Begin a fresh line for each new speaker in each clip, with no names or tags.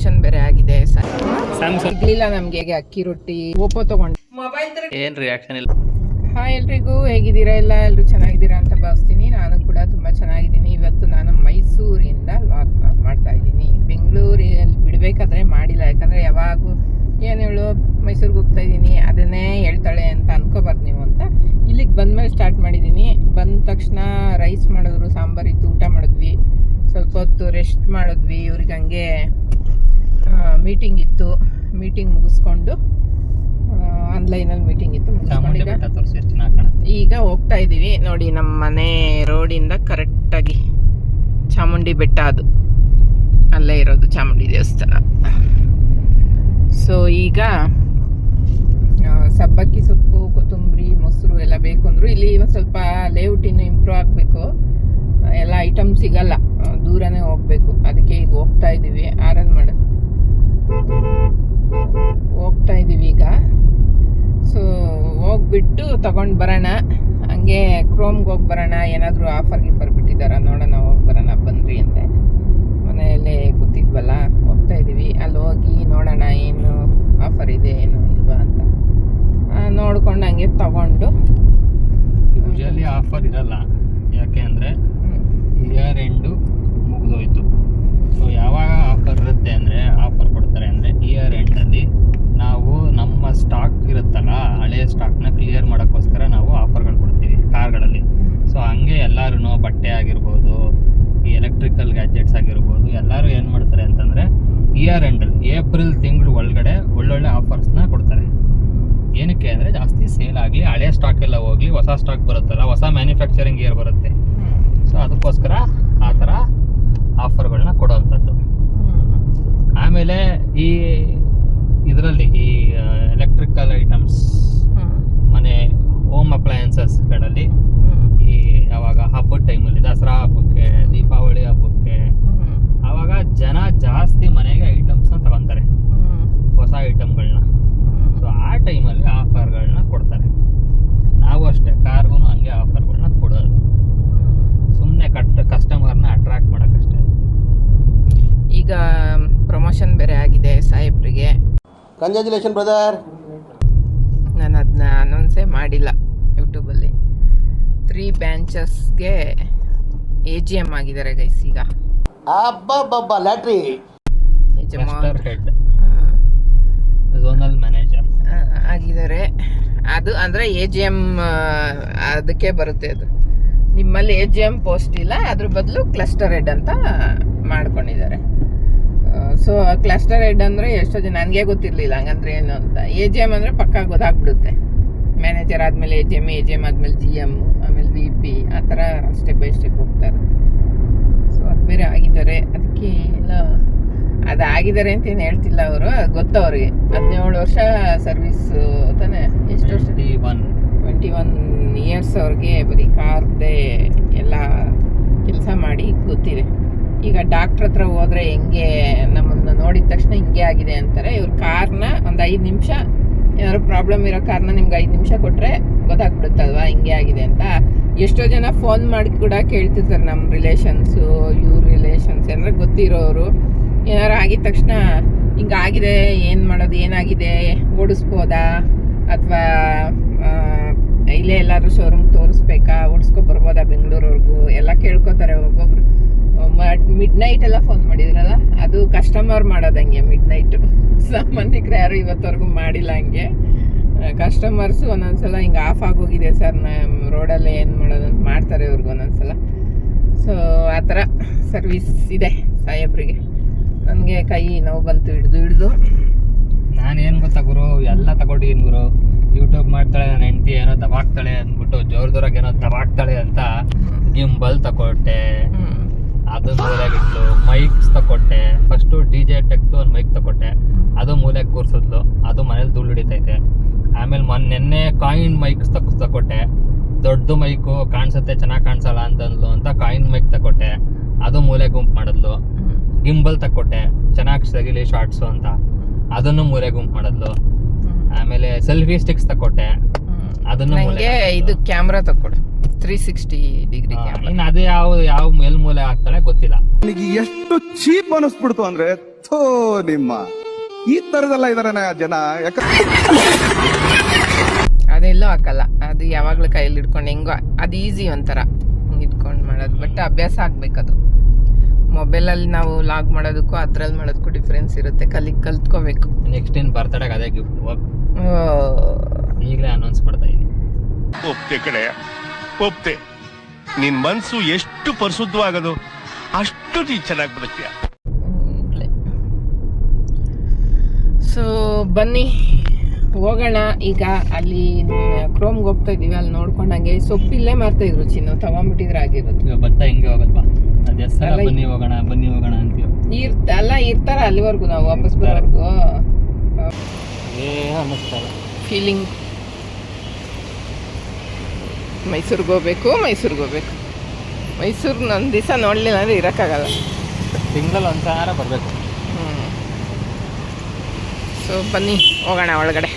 Promotion ಬೇರೆ ಆಗಿದೆ. ಸಿಗ್ಲಿಲ್ಲ ನಮ್ಗೆ ಅಕ್ಕಿ ರೊಟ್ಟಿ. ಓಪೋ ತಗೊಂಡು
ಏನ್ ರಿಯಾಕ್ಷನ್ ಇಲ್ಲ.
ಹಾಯ್ ಎಲ್ರಿಗೂ, ಹೇಗಿದ್ದೀರಾ? ಎಲ್ಲರೂ ಚೆನ್ನಾಗಿದ್ದೀರಾ ಅಂತ ಭಾವಿಸ್ತೀನಿ. ನಾನು ಕೂಡ ತುಂಬ ಚೆನ್ನಾಗಿದ್ದೀನಿ. ಇವತ್ತು ನಾನು ಮೈಸೂರಿಂದ ವ್ಲಾಗ್ನ ಮಾಡ್ತಾ ಇದ್ದೀನಿ. ಬೆಂಗಳೂರಲ್ಲಿ ಬಿಡಬೇಕಾದ್ರೆ ಮಾಡಿಲ್ಲ, ಯಾಕಂದರೆ ಯಾವಾಗೂ ಏನು ಹೇಳು ಮೈಸೂರಿಗೆ ಹೋಗ್ತಾ ಇದ್ದೀನಿ ಅದನ್ನೇ ಹೇಳ್ತಾಳೆ ಅಂತ ಅನ್ಕೋಬಾರ್ದು ನೀವು ಅಂತ ಇಲ್ಲಿಗೆ ಬಂದಮೇಲೆ ಸ್ಟಾರ್ಟ್ ಮಾಡಿದ್ದೀನಿ. ಬಂದ ತಕ್ಷಣ ರೈಸ್ ಮಾಡಿದ್ರು, ಸಾಂಬಾರಿತ್ತು, ಊಟ ಮಾಡಿದ್ವಿ, ಸ್ವಲ್ಪ ಹೊತ್ತು ರೆಸ್ಟ್ ಮಾಡಿದ್ವಿ. ಇವ್ರಿಗೆ ಹಂಗೆ ಮೀಟಿಂಗ್ ಇತ್ತು, ಮೀಟಿಂಗ್ ಮುಗಿಸ್ಕೊಂಡು ಆನ್ಲೈನಲ್ಲಿ ಮೀಟಿಂಗ್ ಇತ್ತು ಮುಗಿಸ್ಕೊಂಡು ಈಗ ಹೋಗ್ತಾ ಇದ್ದೀವಿ. ನೋಡಿ ನಮ್ಮ ಮನೆ ರೋಡಿಂದ ಕರೆಕ್ಟಾಗಿ ಚಾಮುಂಡಿ ಬೆಟ್ಟ, ಅದು ಅಲ್ಲೇ ಇರೋದು ಚಾಮುಂಡಿ ದೇವಸ್ಥಾನ. ಸೊ ಈಗ ಸಬ್ಬಕ್ಕಿ ಸೊಪ್ಪು, ಕೊತ್ತಂಬರಿ, ಮೊಸರು ಎಲ್ಲ ಬೇಕು ಅಂದರು. ಇಲ್ಲಿ ಒಂದು ಸ್ವಲ್ಪ ಲೇಔಟ್ ಇನ್ನು ಇಂಪ್ರೂವ್ ಆಗಬೇಕು, ಎಲ್ಲ ಐಟಮ್ ಸಿಗಲ್ಲ, ದೂರನೇ ಹೋಗಬೇಕು. ಅದಕ್ಕೆ ಈಗ ಹೋಗ್ತಾ ಇದ್ದೀವಿ. ಆರನ್ ಮಾಡು ಹೋಗ್ತಾ ಇದ್ದೀವಿ ಈಗ. ಸೊ ಹೋಗ್ಬಿಟ್ಟು ತಗೊಂಡು ಬರೋಣ, ಹಂಗೆ ಕ್ರೋಮ್ಗೆ ಹೋಗಿ ಬರೋಣ. ಏನಾದರೂ ಆಫರ್ ಗಿಫರ್ ಬಿಟ್ಟಿದ್ದಾರ ನೋಡೋಣ, ಹೋಗಿ ಬರೋಣ ಬನ್ನಿರಿ ಅಂತೆ. ಮನೆಯಲ್ಲೇ ಕೂತಿದ್ವಲ್ಲ, ಹೋಗ್ತಾ ಇದ್ದೀವಿ. ಅಲ್ಲಿ ಹೋಗಿ ನೋಡೋಣ ಏನು ಆಫರ್ ಇದೆ ಏನು ಇಲ್ವಾ ಅಂತ ನೋಡ್ಕೊಂಡು ಹಂಗೆ ತಗೊಂಡು.
ಯೂಶಲಿ ಆಫರ್ ಇರಲ್ಲ, ಯಾಕೆ ಅಂದರೆ ಇಯರ್ ಎಂಡು ಮುಗಿದೋಯ್ತು. ಸೊ ಯಾವಾಗ ಆಫರ್ ಇರುತ್ತೆ ಅಂದರೆ, ಆಫರ್ ಕೊಡ್ತಾರೆ ಅಂದರೆ ಇಯರ್ ಎಂಡಲ್ಲಿ ನಾವು ನಮ್ಮ ಸ್ಟಾಕ್ ಇರುತ್ತಲ್ಲ, ಹಳೆಯ ಸ್ಟಾಕ್ನ ಕ್ಲಿಯರ್ ಮಾಡೋಕ್ಕೋಸ್ಕರ ನಾವು ಆಫರ್ಗಳು ಕೊಡ್ತೀವಿ ಕಾರ್ಗಳಲ್ಲಿ. ಸೊ ಹಂಗೆ ಎಲ್ಲರೂ ಬಟ್ಟೆ ಆಗಿರ್ಬೋದು, ಈ ಎಲೆಕ್ಟ್ರಿಕಲ್ ಗ್ಯಾಜೆಟ್ಸ್ ಆಗಿರ್ಬೋದು, ಎಲ್ಲರೂ ಏನು ಮಾಡ್ತಾರೆ ಅಂತಂದರೆ ಇಯರ್ ಎಂಡಲ್ಲಿ ಏಪ್ರಿಲ್ ತಿಂಗಳು ಒಳಗಡೆ ಒಳ್ಳೊಳ್ಳೆ ಆಫರ್ಸ್ನ ಕೊಡ್ತಾರೆ. ಏನಕ್ಕೆ ಅಂದರೆ ಜಾಸ್ತಿ ಸೇಲ್ ಆಗಲಿ, ಹಳೆಯ ಸ್ಟಾಕ್ ಎಲ್ಲ ಹೋಗಲಿ, ಹೊಸ ಸ್ಟಾಕ್ ಬರುತ್ತಲ್ಲ, ಹೊಸ ಮ್ಯಾನುಫ್ಯಾಕ್ಚರಿಂಗ್ ಇಯರ್ ಬರುತ್ತೆ. ಸೊ ಅದಕ್ಕೋಸ್ಕರ ಆ ಥರ ಆಫರ್ಗಳನ್ನ ಕೊಡೋವಂಥದ್ದು. ಆಮೇಲೆ ಈ ಇದರಲ್ಲಿ ಈ ಎಲೆಕ್ಟ್ರಿಕಲ್ ಐಟಮ್ಸ್, ಮನೆ ಹೋಮ್ ಅಪ್ಲಯನ್ಸಸ್ಗಳಲ್ಲಿ ಈ ಯಾವಾಗ ಹಬ್ಬದ ಟೈಮಲ್ಲಿ, ದಸರಾ ಹಬ್ಬಕ್ಕೆ, ದೀಪಾವಳಿ ಹಬ್ಬಕ್ಕೆ, ಆವಾಗ ಜನ ಜಾಸ್ತಿ ಮನೆಗೆ ಐಟಮ್ಸ್ನ ತಗೊತಾರೆ, ಹೊಸ ಐಟಮ್ಗಳನ್ನ. ಸೊ ಆ ಟೈಮಲ್ಲಿ ಆಫರ್ಗಳನ್ನ ಕೊಡ್ತಾರೆ. ನಾವು ಅಷ್ಟೇ ಕಾರ್ಗೂ ಹಂಗೆ ಆಫರ್ಗಳನ್ನ ಕೊಡೋದು, ಸುಮ್ಮನೆ ಕಸ್ಟಮರ್ನ ಅಟ್ರಾಕ್ಟ್ ಮಾಡೋಕ್ಕಷ್ಟೇ.
ಈಗ ಪ್ರಮೋಷನ್ ಬೇರೆ ಆಗಿದೆ ಸಾಹೇಬ್ರಿಗೆ.
Congratulation brother.
ನಾನು ಅದನ್ನ ಅನೌನ್ಸೇ ಮಾಡಿಲ್ಲ ಯೂಟ್ಯೂಬಲ್ಲಿ. 3 ಬ್ರಾಂಚಸ್ಗೆ AGM ಆಗಿದ್ದಾರೆ ಗೈಸ್. ಈಗ
ಅಬ್ಬಬ್ಬಬ್ಬ ಲ್ಯಾಟ್ರಿ
ಕ್ಲಸ್ಟರ್ ಹೆಡ್, ಝೋನಲ್ ಮ್ಯಾನೇಜರ್
ಆಗಿದ್ದಾರೆ. ಅದು ಅಂದರೆ AGM ಅದಕ್ಕೆ ಬರುತ್ತೆ. ಅದು ನಿಮ್ಮಲ್ಲಿ AGM ಪೋಸ್ಟ್ ಇಲ್ಲ, ಅದ್ರ ಬದಲು ಕ್ಲಸ್ಟರ್ ಹೆಡ್ ಅಂತ ಮಾಡ್ಕೊಂಡಿದ್ದಾರೆ. ಸೊ ಕ್ಲಸ್ಟರ್ ಹೆಡ್ ಅಂದರೆ ಎಷ್ಟೋ ಜನ ನನಗೆ ಗೊತ್ತಿರಲಿಲ್ಲ ಹಂಗಂದ್ರೆ ಏನು ಅಂತ. AGM ಅಂದರೆ ಪಕ್ಕ ಗೊತ್ತಾಗ್ಬಿಡುತ್ತೆ. ಮ್ಯಾನೇಜರ್ ಆದಮೇಲೆ AGM ಆದಮೇಲೆ GM, ಆಮೇಲೆ VP, ಆ ಥರ ಸ್ಟೆಪ್ ಬೈ ಸ್ಟೆಪ್ ಹೋಗ್ತಾರೆ. ಸೊ ಅದು ಬೇರೆ ಆಗಿದ್ದಾರೆ. ಅದಕ್ಕೆ ಎಲ್ಲ ಅದಾಗಿದ್ದಾರೆ ಅಂತ ಏನು ಹೇಳ್ತಿಲ್ಲ ಅವರು, ಗೊತ್ತವ್ರಿಗೆ. 17 ವರ್ಷ ಸರ್ವಿಸ್ ತಾನೇ, ಎಷ್ಟು ವರ್ಷ? 21 ಇಯರ್ಸ್ ಅವ್ರಿಗೆ ಬರೀ ಕಾರ್ದೇ ಎಲ್ಲ ಕೆಲಸ ಮಾಡಿ ಗೊತ್ತಿದೆ. ಈಗ ಡಾಕ್ಟ್ರ್ ಹತ್ರ ಹೋದರೆ ಹೆಂಗೆ ನಮ್ಮನ್ನು ನೋಡಿದ ತಕ್ಷಣ ಹಿಂಗೆ ಆಗಿದೆ ಅಂತಾರೆ. ಇವ್ರ ಕಾರ್ನ ಒಂದು 5 ನಿಮಿಷ, ಏನಾದ್ರು ಪ್ರಾಬ್ಲಮ್ ಇರೋ ಕಾರ್ನ ನಿಮ್ಗೆ 5 ನಿಮಿಷ ಕೊಟ್ಟರೆ ಗೊತ್ತಾಗ್ಬಿಡುತ್ತಲ್ವಾ ಹಿಂಗೆ ಆಗಿದೆ ಅಂತ. ಎಷ್ಟೋ ಜನ ಫೋನ್ ಮಾಡಿ ಕೂಡ ಕೇಳ್ತಿರ್ತಾರೆ, ನಮ್ಮ ರಿಲೇಷನ್ಸು, ಇವ್ರ ರಿಲೇಷನ್ಸ್ ಏನಾರು ಗೊತ್ತಿರೋರು. ಏನಾರು ಆಗಿದ ತಕ್ಷಣ ಹಿಂಗಾಗಿದೆ, ಏನು ಮಾಡೋದು, ಏನಾಗಿದೆ, ಓಡಿಸ್ಬೋದಾ ಅಥವಾ ಇಲ್ಲೇ ಎಲ್ಲಾದ್ರೂ ಶೋರೂಮ್ ತೋರಿಸ್ಬೇಕಾ, ಓಡಿಸ್ಕೊಬರ್ಬೋದಾ ಬೆಂಗಳೂರವ್ರಿಗೂ ಎಲ್ಲ ಕೇಳ್ಕೊತಾರೆ. ಒಬ್ಬೊಬ್ರು ಮಿಡ್-ನೈಟ್ ಎಲ್ಲ ಫೋನ್ ಮಾಡಿದ್ರಲ್ಲ, ಅದು ಕಸ್ಟಮರ್ ಮಾಡೋದಂಗೆ ಮಿಡ್-ನೈಟು. ಸಂಬಂಧಿಕರು ಯಾರು ಇವತ್ತವರೆಗೂ ಮಾಡಿಲ್ಲ ಹಂಗೆ. ಕಸ್ಟಮರ್ಸು ಒಂದೊಂದ್ಸಲ ಹಿಂಗೆ ಆಫ್ ಆಗೋಗಿದೆ ಸರ್ ನಮ್ಮ ರೋಡಲ್ಲೇ ಏನು ಮಾಡೋದು ಅಂತ ಮಾಡ್ತಾರೆ ಇವ್ರಿಗೆ ಒಂದೊಂದ್ಸಲ. ಸೊ ಆ ಥರ ಸರ್ವಿಸ್ ಇದೆ ಸಾಹೇಬ್ರಿಗೆ. ನನಗೆ ಕೈ ನೋವು ಬಂತು ಹಿಡ್ದು.
ನಾನೇನು ಗೊತ್ತಾ ಗುರು, ಎಲ್ಲ ತಗೊಂಡಿದ್ದೀನಿ ಗುರು. ಯೂಟ್ಯೂಬ್ ಮಾಡ್ತಾಳೆ, ನನ್ನ ಹೆಂಡತಿ ಏನೋ ದಬಾಕ್ತಾಳೆ ಅಂದ್ಬಿಟ್ಟು, ಜೋರದೊರಗೆ ಏನೋ ದಬಾಕ್ತಾಳೆ ಅಂತ ಗಿಂಬಲ್ ತಗೊಟ್ಟೆ, ಅದು ಮೂಲೆಗಿಟ್ಲು. ಮೈಕ್ಸ್ ತಗೊಟ್ಟೆ, ಫಸ್ಟು DJ ಟೆಕ್ದು ಒಂದು ಮೈಕ್ ತಗೊಟ್ಟೆ, ಅದು ಮೂಲೆಗೆ ಕೂರಿಸಿದ್ಲು, ಅದು ಮನೇಲಿ ಧೂಳು ಹಿಡಿತೈತೆ. ಆಮೇಲೆ ನೆನ್ನೆ ಕಾಯಿನ್ ಮೈಕ್ಸ್ ತಗೊಟ್ಟೆ, ದೊಡ್ಡದು ಮೈಕು ಕಾಣಿಸುತ್ತೆ ಚೆನ್ನಾಗಿ ಕಾಣಿಸಲ್ಲ ಅಂತಂದ್ಲು ಅಂತ ಕಾಯಿನ್ ಮೈಕ್ ತಗೊಟ್ಟೆ, ಅದು ಮೂಲೆ ಗುಂಪು ಮಾಡಿದ್ಲು. ಗಿಂಬಲ್ ತಗೊಟ್ಟೆ, ಚೆನ್ನಾಗಿ ಸಗಿಲಿ ಶಾರ್ಟ್ಸು ಅಂತ, ಅದನ್ನು ಮೂಲೆ ಗುಂಪು ಮಾಡಿದ್ಲು. ಆಮೇಲೆ ಸೆಲ್ಫಿ ಸ್ಟಿಕ್ಸ್ ತಗೊಟ್ಟೆ, ಅದನ್ನು
ಇದು ಕ್ಯಾಮ್ರಾ ತಗೊಡು 360 ಡಿಗ್ರಿ ಕ್ಯಾಮ್ರಾ.
ಇನ್ನು ಅದೇ ಯಾವ ಎಲ್ ಮೂಲೆ ಹಾಕ್ತಾಳೆ ಗೊತ್ತಿಲ್ಲ.
ನನಗೆ ಎಷ್ಟು ಚೀಪ್ ಅನಿಸ್ಬಿಡ್ತು ಅಂದ್ರೆ ಥೋ ನಿಮ್ಮ ಈ ತರದೆಲ್ಲ ಇದಾರೆ ಜನ. ಯಾಕ
ಅದೆಲ್ಲೂ ಹಾಕಲ್ಲ, ಅದು ಯಾವಾಗಲೂ ಕೈಯಲ್ಲಿ ಹಿಡ್ಕೊಂಡು ಹೆಂಗೋ ಅದು ಈಸಿ ಒಂಥರ ಹಿಂಗೆ ಇಟ್ಕೊಂಡು ಮಾಡೋದು. ಬಟ್ ಅಭ್ಯಾಸ ಆಗ್ಬೇಕದು. ಮೊಬೈಲಲ್ಲಿ ನಾವು ಲಾಗ್ ಮಾಡೋದಕ್ಕೂ ಅದ್ರಲ್ಲಿ ಮಾಡೋದಕ್ಕೂ ಡಿಫ್ರೆನ್ಸ್ ಇರುತ್ತೆ. ಕಲ್ತ್ಕೋಬೇಕು.
ನೆಕ್ಸ್ಟ್ ಏನು ಬರ್ತಡೇಗೆ ಅದೇ ಗಿಫ್ಟ್ ಈಗಲೇ ಅನೌನ್ಸ್ ಮಾಡ್ತಾ ಇದ್ದೀನಿ.
ಒಪ್ತೆ ಕಡೆ ಒಪ್ತೆ. ನಿನ್ ಮನ್ಸು ಎಷ್ಟು ಪರಿಶುದ್ಧವಾಗದು ಅಷ್ಟು ನೀ ಚೆನ್ನಾಗಿ ಬದುಕ್ತೀಯ.
ಸೊ ಬನ್ನಿ ಹೋಗೋಣ. ಈಗ ಅಲ್ಲಿ ಕ್ರೋಮ್ಗೆ ಹೋಗ್ತಾ ಇದೀವಿ, ಅಲ್ಲಿ ನೋಡ್ಕೊಂಡಂಗೆ ಸೊಪ್ಪಿಲ್ಲೇ ಮಾರ್ತಾ ಇದ್ರು. ಚಿನ್ನು ತಗೊಂಡ್ಬಿಟ್ಟಿದ್ರೆ ಆಗಿರೋದು.
ಈಗ ಭತ್ತ ಹಿಂಗೆ ಹೋಗಲ್ವಾ, ಅದು ಎಷ್ಟೆಲ್ಲ ಬನ್ನಿ ಹೋಗೋಣ ಅಂತೀವಿ.
ಅಲ್ಲ ಇರ್ತಾರ ಅಲ್ಲಿವರೆಗೂ, ನಾವು ವಾಪಸ್ ಬರೋವರೆಗೂ
ಅನ್ನಿಸ್ತಾರ
ಫೀಲಿಂಗ್. ಮೈಸೂರಿಗೆ ಹೋಗ್ಬೇಕು. ಮೈಸೂರಿಗೆ ಒಂದು ದಿವಸ ನೋಡಲಿಲ್ಲ ಅಂದರೆ ಇರೋಕ್ಕಾಗಲ್ಲ.
ತಿಂಗಳಲ್ಲಿ ಒಂದು ಸಾರ ಬರಬೇಕು.
ಸೊ ಬನ್ನಿ ಹೋಗೋಣ ಒಳಗಡೆ.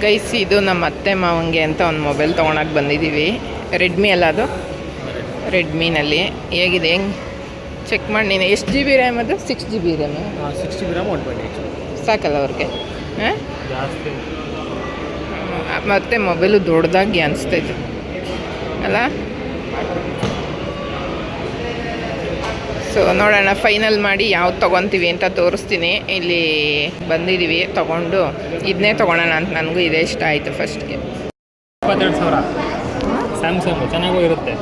ಗೈಸ್, ಇದು ನಮ್ಮ ಅತ್ತೆ ಮಾವಂಗೆ ಅಂತ ಒಂದು ಮೊಬೈಲ್ ತೊಗೊಳಕ್ಕೆ ಬಂದಿದ್ದೀವಿ. ರೆಡ್ಮಿ ಅಲ್ಲ ಅದು, ರೆಡ್ಮಿನಲ್ಲಿ ಹೇಗಿದೆ ಹೆಂಗೆ ಚೆಕ್ ಮಾಡಿ. ನೀನು ಎಷ್ಟು GB ರ್ಯಾಮ್ ಅದು? 6 GB ರ್ಯಾಮ್.
60 ಗ್ರಾಮ್ ಹೊಡ್ಬೇಡಿ
ಸಾಕಲ್ಲ ಅವ್ರಿಗೆ. ಹಾಂ,
ಜಾಸ್ತಿ.
ಮತ್ತು ಮೊಬೈಲು ದೊಡ್ಡದಾಗಿ ಅನಿಸ್ತೈತೆ ಅಲ್ಲ. ಸೊ ನೋಡೋಣ, ಫೈನಲ್ ಮಾಡಿ ಯಾವ್ದು ತೊಗೊತೀವಿ ಅಂತ ತೋರಿಸ್ತೀನಿ. ಇಲ್ಲಿ ಬಂದಿದ್ದೀವಿ, ತೊಗೊಂಡು ಇದನ್ನೇ ತೊಗೊಳೋಣ ಅಂತ. ನನಗೂ ಇದೇ ಇಷ್ಟ ಆಯಿತು ಫಸ್ಟ್ಗೆ.
22,000 ಸ್ಯಾಮ್ಸಂಗು ಚೆನ್ನಾಗೂ ಇರುತ್ತೆ.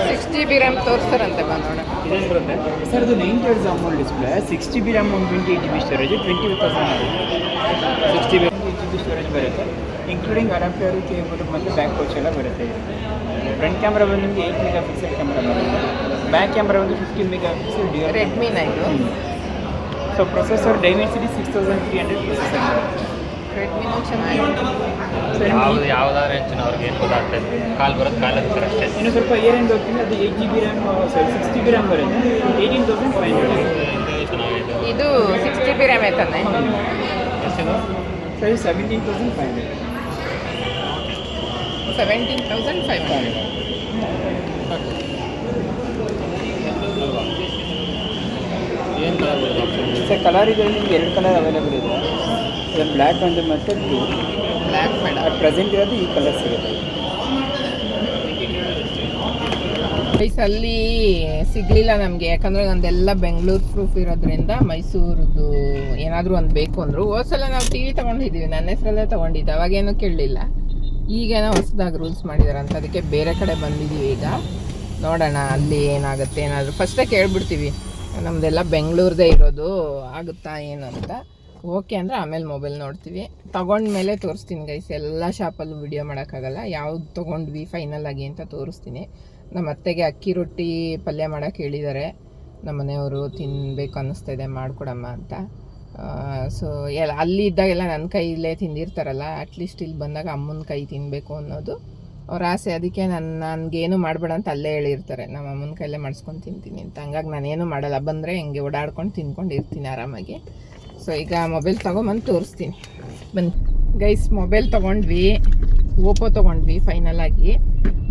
6 GB ರ್ಯಾಮ್ ತೋರಿಸ್ತಾರಂತೆ, ನೋಡೋಣ
ಇದೇನು ಬರುತ್ತೆ
ಸರ್. ಇದು 9 Hz AMOLED display, 6 GB RAM, 128 GB storage, 20,000
60 GB
storage ಬರುತ್ತೆ. ಇನ್ಕ್ಲೂಡಿಂಗ್ ಅಡಾಪ್ಟರ್, ಕೇಬಲ್ ಮತ್ತು ಬ್ಯಾಕ್ ಪೌಚ್ ಎಲ್ಲ ಬರುತ್ತೆ. ಫ್ರಂಟ್ ಕ್ಯಾಮ್ರಾ ಬಂದು ನಿಮಗೆ 8 ಮೆಗಾ ಪಿಕ್ಸೆಲ್ ಕ್ಯಾಮ್ರಾ ಬರುತ್ತೆ. ಬ್ಯಾಕ್ ಕ್ಯಾಮ್ರಾ ಬಂದು 15 ಮೆಗಾ ಪಿಕ್ಸೆಲ್ ಡ್ಯುಯಲ್.
ರೆಡ್ಮಿನ ಇದು.
ಸೊ ಪ್ರೊಸೆಸರ್ ಡೈಮೆನ್ಸಿಟಿ 6300 ಪ್ರೊಸೆಸರ್ ಬರುತ್ತೆ.
ರೆಡ್ಮಿನೂ ಚೆನ್ನಾಗಿದೆ.
ಯಾವುದಾದ್ರು ಅವ್ರಿಗೆ ಏನು ಗೊತ್ತಾಗ್ತದೆ. ಕಾಲ್ ಬರೋದು ಕಾಲ್ ಹತ್ತಾರೆ ಅಷ್ಟೇ.
ಇನ್ನು ಸ್ವಲ್ಪ ಇಯರ್ ಎಂಡ್ ಹೋಗ್ತೀನಿ, ಅದು 8 GB ರ್ಯಾಮ್, 6 GB ರ್ಯಾಮ್ ಬರುತ್ತೆ. 18,500.
ಚೆನ್ನಾಗಿದೆ.
ಇದು 6 GB ರ್ಯಾಮ್ ಐತಾನೆ.
ಎಷ್ಟಿದು?
ಸರ್ 17,500.
17,500.
ಏನು ಕಲರ್ ಬರೋದು ಆಪ್ಷನ್?
ಸರ್ ಕಲರ್ ಇದರಲ್ಲಿ ನಿಮ್ಗೆ 2 ಕಲರ್ ಅವೈಲೇಬಲ್ ಇದೆ. ಇದು ಬ್ಲ್ಯಾಕ್ ಒಂದು ಮತ್ತು ಬ್ಲೂ.
ಬ್ಲ್ಯಾಕ್ ಬೇಡ,
ಪ್ರೆಸೆಂಟ್ ಇರೋದು ಈ ಕಲರ್ ಸಿಗುತ್ತೆ.
ಅಲ್ಲಿ ಸಿಗಲಿಲ್ಲ ನಮಗೆ, ಯಾಕಂದರೆ ನಂದೆಲ್ಲ ಬೆಂಗಳೂರು ಪ್ರೂಫ್ ಇರೋದ್ರಿಂದ ಮೈಸೂರದು ಏನಾದರೂ ಒಂದು ಬೇಕು ಅಂದರು. ಹೋದ್ಸಲ ನಾವು TV ತೊಗೊಂಡಿದ್ದೀವಿ, ನನ್ನ ಹೆಸರಲ್ಲೇ ತೊಗೊಂಡಿದ್ದೆ, ಅವಾಗೇನೂ ಕೇಳಲಿಲ್ಲ. ಈಗೇನೋ ಹೊಸದಾಗಿ ರೂಲ್ಸ್ ಮಾಡಿದ್ದಾರೆ ಅಂತ, ಅದಕ್ಕೆ ಬೇರೆ ಕಡೆ ಬಂದಿದ್ದೀವಿ. ಈಗ ನೋಡೋಣ ಅಲ್ಲಿ ಏನಾಗುತ್ತೆ. ಏನಾದರೂ ಫಸ್ಟೇ ಕೇಳ್ಬಿಡ್ತೀವಿ, ನಮ್ಮದೆಲ್ಲ ಬೆಂಗಳೂರದೇ ಇರೋದು, ಆಗುತ್ತಾ ಏನು ಅಂತ. ಓಕೆ ಅಂದರೆ ಆಮೇಲೆ ಮೊಬೈಲ್ ನೋಡ್ತೀವಿ. ತೊಗೊಂಡ್ಮೇಲೆ ತೋರಿಸ್ತೀನಿ ಗೈಸ್. ಎಲ್ಲ ಶಾಪಲ್ಲೂ ವಿಡಿಯೋ ಮಾಡೋಕ್ಕಾಗಲ್ಲ. ಯಾವ್ದು ತೊಗೊಂಡ್ವಿ ಫೈನಲ್ ಆಗಿ ಅಂತ ತೋರಿಸ್ತೀನಿ. ನಮ್ಮ ಅತ್ತೆಗೆ ಅಕ್ಕಿ ರೊಟ್ಟಿ ಪಲ್ಯ ಮಾಡೋಕ್ಕೆ ಹೇಳಿದ್ದಾರೆ. ನಮ್ಮ ಮನೆಯವರು ತಿನ್ನಬೇಕು ಅನ್ನಿಸ್ತಾ ಇದೆ, ಮಾಡಿಕೊಡಮ್ಮ ಅಂತ. ಸೊ ಅಲ್ಲಿ ಇದ್ದಾಗೆಲ್ಲ ನನ್ನ ಕೈಯಲ್ಲೇ ತಿಂದಿರ್ತಾರಲ್ಲ, ಅಟ್ಲೀಸ್ಟ್ ಇಲ್ಲಿ ಬಂದಾಗ ಅಮ್ಮನ ಕೈ ತಿನ್ನಬೇಕು ಅನ್ನೋದು ಅವ್ರ ಆಸೆ. ಅದಕ್ಕೆ ನನಗೇನು ಮಾಡಬೇಡ ಅಂತ ಅಲ್ಲೇ ಹೇಳಿರ್ತಾರೆ, ನಮ್ಮ ಅಮ್ಮನ ಕೈಯಲ್ಲೇ ಮಾಡಿಸ್ಕೊಂಡು ತಿಂತೀನಿ ಅಂತ. ಹಂಗಾಗಿ ನಾನೇನು ಮಾಡಲ್ಲ, ಬಂದರೆ ಹಿಂಗೆ ಓಡಾಡ್ಕೊಂಡು ತಿನ್ಕೊಂಡು ಇರ್ತೀನಿ ಆರಾಮಾಗಿ. ಸೊ ಈಗ ಮೊಬೈಲ್ ತೊಗೊಂಬಂದು ತೋರಿಸ್ತೀನಿ ಬನ್ನಿ ಗೈಸ್. ಮೊಬೈಲ್ ತೊಗೊಂಡ್ವಿ, ಓಪೋ ತೊಗೊಂಡ್ವಿ ಫೈನಲ್ ಆಗಿ.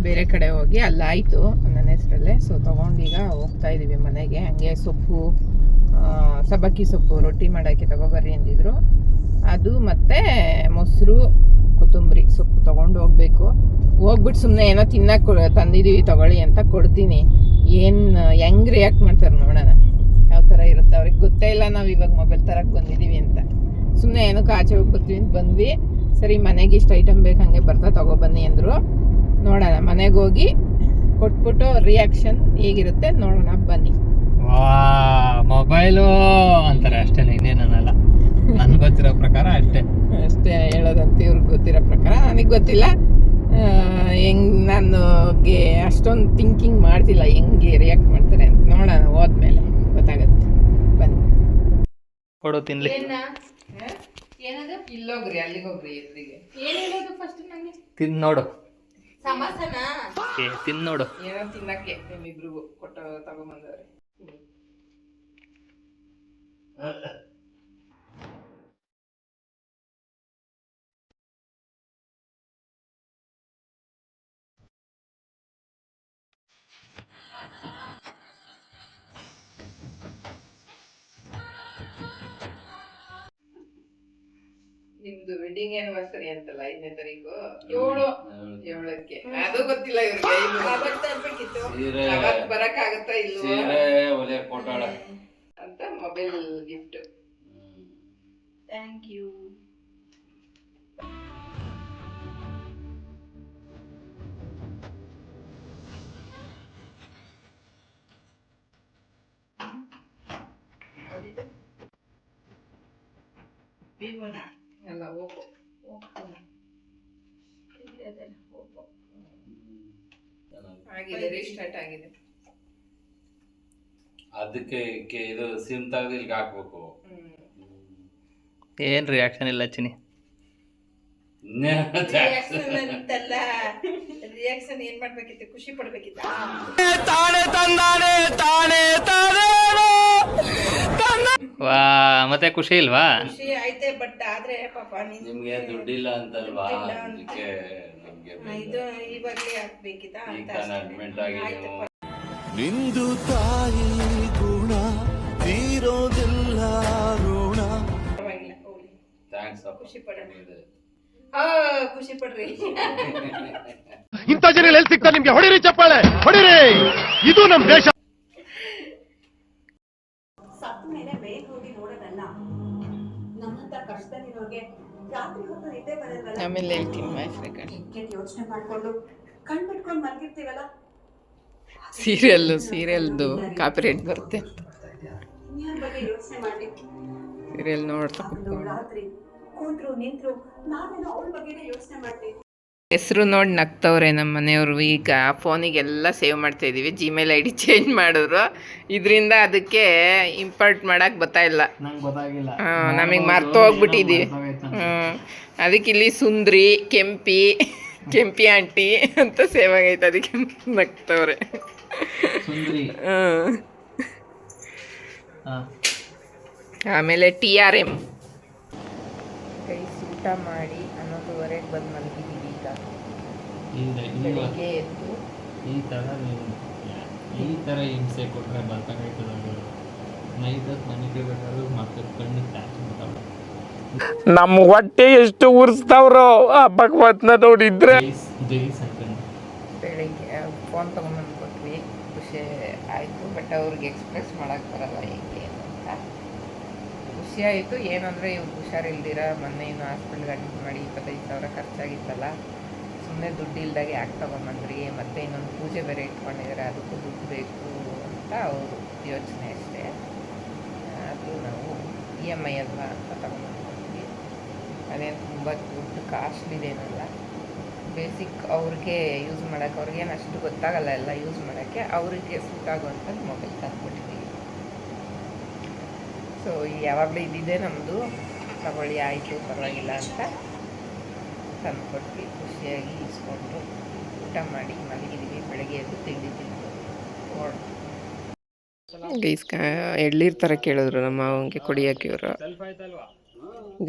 ಬೇರೆ ಕಡೆ ಹೋಗಿ ಅಲ್ಲಾಯಿತು ನನ್ನ ಹೆಸರಲ್ಲೇ. ಸೊ ತೊಗೊಂಡೀಗ ಹೋಗ್ತಾ ಇದ್ದೀವಿ ಮನೆಗೆ. ಹಂಗೆ ಸೊಪ್ಪು, ಸಬ್ಬಕ್ಕಿ ಸೊಪ್ಪು ರೊಟ್ಟಿ ಮಾಡೋಕ್ಕೆ ತೊಗೊಬರ್ರಿ ಅಂದಿದ್ರು. ಅದು ಮತ್ತು ಮೊಸರು, ಕೊತ್ತಂಬರಿ ಸೊಪ್ಪು ತೊಗೊಂಡು ಹೋಗಬೇಕು. ಹೋಗ್ಬಿಟ್ಟು ಸುಮ್ಮನೆ ಏನೋ ತಿನ್ನಕ್ಕೆ ತಂದಿದ್ದೀವಿ ತೊಗೊಳ್ಳಿ ಅಂತ ಕೊಡ್ತೀನಿ. ಹೆಂಗೆ ರಿಯಾಕ್ಟ್ ಮಾಡ್ತಾರೆ ನೋಡೋಣ, ಯಾವ ಥರ ಇರುತ್ತೆ. ಅವ್ರಿಗೆ ಗೊತ್ತೇ ಇಲ್ಲ ನಾವು ಇವಾಗ ಮೊಬೈಲ್ ತರಕ್ಕೆ ಬಂದಿದ್ದೀವಿ ಅಂತ. ಸುಮ್ಮನೆ ಏನಕ್ಕೆ ಆಚೆ ಹೋಗಿ ಬರ್ತೀವಿ ಅಂತ ಬಂದ್ವಿ. ಸರಿ ಮನೆಗೆ ಇಷ್ಟು ಐಟಮ್ ಬೇಕು, ಹಂಗೆ ಬರ್ತಾ ತೊಗೊಬನ್ನಿ ಅಂದರು. ನೋಡೋಣ, ಮನೆಗೆ ಹೋಗಿ ಕೊಟ್ಬಿಟ್ಟು ರಿಯಾಕ್ಷನ್ ಹೇಗಿರುತ್ತೆ ನೋಡೋಣ ಬನ್ನಿ.
ಮೊಬೈಲು ಅಂತಾರೆ ಅಷ್ಟೇ, ಇನ್ನೇನಲ್ಲ. ನನ್ಗೆ ಗೊತ್ತಿರೋ ಪ್ರಕಾರ ಅಷ್ಟೇ
ಹೇಳೋದಂತ ಇವ್ರಿಗೆ ಗೊತ್ತಿರೋ ಪ್ರಕಾರ. ನನಗೆ ಗೊತ್ತಿಲ್ಲ ನನಗೆ ಅಷ್ಟೊಂದು ಥಿಂಕಿಂಗ್ ಮಾಡ್ತಿಲ್ಲ ಹೆಂಗೆ ರಿಯಾಕ್ಟ್ ಮಾಡ್ತಾರೆ ಅಂತ. ನೋಡೋಣ ಹೋದ್ಮೇಲೆ ಗೊತ್ತಾಗತ್ತೆ ಬನ್ನಿ.
ಕೊಡು ತಿನ್ಲಿ.
ಇಲ್ಲೋಗ್ರಿ, ಅಲ್ಲಿಗೋಗ್ರಿ, ಎದುರಿಗೆ ಏನು ಹೇಳೋದು ಫಸ್ಟ್ ನನಗೆ
ತಿನ್ ನೋಡು.
ಸಮಾಸನ
ತಿನ್ ನೋಡು.
ಏನೋ ತಿನ್ನಕ್ಕೆ ನಿಮ್ಮಿಬ್ರಿಗೂ ಕೊಟ್ಟು ತಗೊಂಬಂದವ್ರೆ. ನಿಮ್ದು ವೆಡ್ಡಿಂಗ್ ಆನಿವರ್ಸರಿ ಅಂತಲ್ಲ 5ನೇ ತಾರೀಕು 7ಕ್ಕೆ ಅದು ಗೊತ್ತಿಲ್ಲ ಇವ್ರಿಗೆ ಅವತ್ತು ಬರಕ್ಕಾಗತ್ತಾ ಇಲ್ವೋ ಅಂತ ಮೊಬೈಲ್ ಗಿಫ್ಟ್. Thank you. ಅಲ್ಲ ಓಪೋ ಆಗಿದೆ, ರೀಸ್ಟಾರ್ಟ್ ಆಗಿದೆ.
ಅದಕ್ಕೆ ಇದು ಸಿಮ್ ತೆಗೆದು ಇಲ್ಲಿಗೆ ಹಾಕ್ಬೇಕು.
ಏನು ರಿಯಾಕ್ಷನ್ ಇಲ್ಲ ಚಿನಿ.
ರಿಯಾಕ್ಷನ್ ಏನ್ ಮಾಡ್ಬೇಕಿತ್ತು? ಖುಷಿ ಪಡ್ಬೇಕಿತ್ತ?
ವಾ ಮತ್ತೆ ಖುಷಿ ಇಲ್ವಾ?
ಖುಷಿ ಆಯ್ತೆ, ಬಟ್ ಆದ್ರೆ ಪಾಪ
ನಿಮ್ಗೆ ದುಡ್ಡಿಲ್ಲ ಅಂತಲ್ವಾ, ಅದಕ್ಕೆ ನಮ್ಗೆ
ಇದು ಇವಾಗಲೇ ಹಾಕ್ಬೇಕಿತ್ತ ಅಂತ
ಅಡ್ಮಿಟ್ ಆಗಿ ನೀವು
ನಿಂದು ತಾಯಿ ಗುಣ ತೀರೋದಿಲ್ಲ ಋಣ.
ಪರವಾಗಿಲ್ಲ, ಹೋಗ್ಲಿ.
ಥ್ಯಾಂಕ್ಸ್ ಅಪ್ಪ.
ಖುಷಿ ಪಡೋಣ. ಖುಷಿ ಪಡ್ರಿ.
ಇಂಥ ಜನ ಎಲ್ಲಿ ಸಿಗ್ತಾರೆ ನಿಮ್ಗೆ? ಹೊಡಿರಿ ಚಪ್ಪಾಳೆ, ಹೊಡಿರಿ. ಇದು ನಮ್ ದೇಶ.
ಸತ್ತ ಮೇಲೆ ಬೇಗ ಹೋಗಿ ನೋಡೋದಲ್ಲ, ನಮ್ಮಂತ ಕಷ್ಟದಲ್ಲಿರೋರ್ಗೆ ರಾತ್ರಿ ಹೊತ್ತು ನಿದ್ದೆ ಬರಲ್ವಲ್ಲ,
ಆಮೇಲೆ ಹೇಳ್ತೀನಿ ವಾಯ್ಸ್ ರೆಕಾರ್ಡ್.
ಕೆಟ್ಟ ಯೋಚನೆ ಮಾಡ್ಕೊಂಡು ಕಣ್ ಬಿಟ್ಕೊಂಡು ಮಲಗಿರ್ತೀವಲ್ಲ,
ಸೀರಿಯಲ್ದು ಕಾಪಿರೈಟ್ ಬರುತ್ತೆ.
ಇನ್ಯಾರ ಬಗ್ಗೆ ಯೋಚನೆ ಮಾಡಿ
ಸೀರಿಯಲ್ ನೋಡ್ತಾ
ಹಗಲು ರಾತ್ರಿ ಕೂತ್ರು ನಿಂತ್ರು ನಾವೇನೋ ಅವಳ ಬಗ್ಗೆನೇ ಯೋಚನೆ ಮಾಡ್ತೀವಿ.
ಹೆಸರು ನೋಡಿ ನಗ್ತವ್ರೆ ನಮ್ಮ ಮನೆಯವರು. ಈಗ ಫೋನಿಗೆಲ್ಲ ಸೇವ್ ಮಾಡ್ತಾ ಇದ್ದೀವಿ. ಜಿಮೇಲ್ ID ಚೇಂಜ್ ಮಾಡಿದ್ರು, ಇದರಿಂದ ಅದಕ್ಕೆ ಇಂಪೋರ್ಟ್ ಮಾಡಕ್ಕೆ ಬರ್ತಾ ಇಲ್ಲ.
ನಂಗೆ ಗೊತ್ತಾಗಿಲ್ಲ,
ನಮಗೆ ಮರ್ತೋಗ್ಬಿಟ್ಟಿದ್ದೀವಿ. ಅದಕ್ಕೆ ಇಲ್ಲಿ ಸುಂದ್ರಿ, ಕೆಂಪಿ ಆಂಟಿ ಅಂತ ಸೇವ್ ಆಗೈತೆ, ಅದಕ್ಕೆ ನಗ್ತವ್ರೆ.
ಸುಂದ್ರಿ.
ಆಮೇಲೆ TRM ಊಟ ಮಾಡಿ 11:30 ಬಂದು ಮಲಗಿದ್ದೀವಿ. ಈಗ ಬೆಳಿಗ್ಗೆ ಎದ್ದು
ಈ ಥರ ಹಿಂಸೆ ಕೊಟ್ಟರೆ ಬರ್ತಾಗೈತದ. ನೈಟ್ ಮನೆಗೆ ಬೇಕಾದ್ರೂ ಮತ್ತೆ ಕಣ್ಣು ತಾಚಿ
ನಮ್ಮ ಹೊಟ್ಟೆ ಎಷ್ಟು ಉರ್ಸ್ತಾವ್ರೋ ಆ ಭಗವತ್ನ ನೋಡಿದ್ರೆ.
ಜೈಸ್ ಅನ್ಕೊಂಡು
ಬೆಳಿಗ್ಗೆ ಫೋನ್ ತೊಗೊಂಬಂದು ಕೊಟ್ವಿ, ಖುಷಿ ಆಯಿತು. ಬಟ್ ಅವ್ರಿಗೆ ಎಕ್ಸ್ಪ್ರೆಸ್ ಮಾಡೋಕ್ಕೆ ಬರಲ್ಲ ಹೇಗೆ ಅಂತ. ಖುಷಿ ಆಯಿತು. ಏನಂದರೆ ಇವ್ರು ಹುಷಾರಿಲ್ದಿರ ಮೊನ್ನೆ ಇನ್ನು ಹಾಸ್ಪಿಟ್ಲ್ಗೆ ಅಡ್ಮಿಟ್ ಮಾಡಿ 25,000 ಖರ್ಚಾಗಿತ್ತಲ್ಲ. ಸುಮ್ಮನೆ ದುಡ್ಡು ಇಲ್ದಾಗೆ ಯಾಕೆ ತೊಗೊಂಬಂದ್ರಿ, ಮತ್ತೆ ಇನ್ನೊಂದು ಪೂಜೆ ಬೇರೆ ಇಟ್ಕೊಂಡಿದ್ದಾರೆ, ಅದಕ್ಕೂ ದುಡ್ಡು ಬೇಕು ಅಂತ ಅವರು ಯೋಚನೆ ಅಷ್ಟೇ. ಅದು ನಾವು EMI ಅಲ್ವಾ ಅಂತ ತೊಗೊಂಬಂದ್ಕೊಡ್ತೀವಿ. ಅದೇನು ತುಂಬ ದುಡ್ಡು ಕಾಸ್ಟ್ಲಿದೇನಲ್ಲ. ಬೇಸಿಕ್ ಅವ್ರಿಗೆ ಯೂಸ್ ಮಾಡೋಕ್ಕೆ, ಅವ್ರಿಗೇನು ಅಷ್ಟು ಗೊತ್ತಾಗಲ್ಲ ಎಲ್ಲ ಯೂಸ್ ಮಾಡೋಕ್ಕೆ. ಅವರಿಗೆ ಸೂಟ್ ಆಗುವಂಥ ಮೊಬೈಲ್ ತಂದ್ಕೊಟ್ಟಿದ್ದೀವಿ. ಸೊ ಯಾವಾಗಲೂ ಇದ್ದಿದೆ ನಮ್ಮದು, ತಗೊಳ್ಳಿ ಆಯಿತು ಪರವಾಗಿಲ್ಲ ಅಂತ ತಂದುಕೊಟ್ವಿ. ಖುಷಿಯಾಗಿ ಇಸ್ಕೊಂಡು ಊಟ ಮಾಡಿ ಮಲಗಿದ್ದೀವಿ. ಬೆಳಗ್ಗೆ ಎದ್ದು ತಿಂಡಿ ತಿಂದು ಎಳ್ನೀರು ಥರ ಕೇಳಿದ್ರು ನಮ್ಮ ಅವನಿಗೆ ಕುಡಿಯೋಕ್ಕೆ. ಇವರು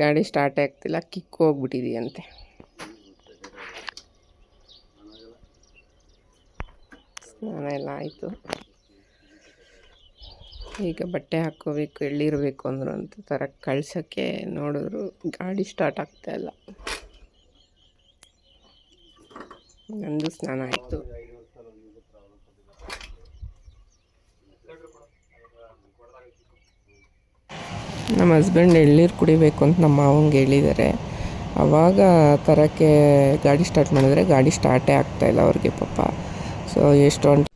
ಗಾಡಿ ಸ್ಟಾರ್ಟ್ ಆಗ್ತಿಲ್ಲ, ಕಿಕ್ ಹೋಗ್ಬಿಟ್ಟಿದೆಯಂತೆ. ಸ್ನಾನ ಎಲ್ಲ ಆಯಿತು. ಈಗ ಬಟ್ಟೆ ಹಾಕ್ಕೋಬೇಕು, ಎಳ್ಳಿರಬೇಕು ಅಂದರು ಅಂತ ಥರ ಕಳ್ಸೋಕ್ಕೆ ನೋಡಿದ್ರು ಗಾಡಿ ಸ್ಟಾರ್ಟ್ ಆಗ್ತಾಯಿಲ್ಲ. ನಂದು ಸ್ನಾನ ಆಯಿತು. ನಮ್ಮ ಹಸ್ಬೆಂಡ್ ಎಳ್ನೀರು ಕುಡಿಬೇಕು ಅಂತ ನಮ್ಮ ಮಾವಂಗೆ ಹೇಳಿದ್ದಾರೆ. ಆವಾಗ ತರಕ್ಕೆ ಗಾಡಿ ಸ್ಟಾರ್ಟ್ ಮಾಡಿದ್ರೆ ಗಾಡಿ ಸ್ಟಾರ್ಟೇ ಆಗ್ತಾಯಿಲ್ಲ ಅವ್ರಿಗೆ ಪಾಪ. ಸೊ ಎಷ್ಟೊಂದು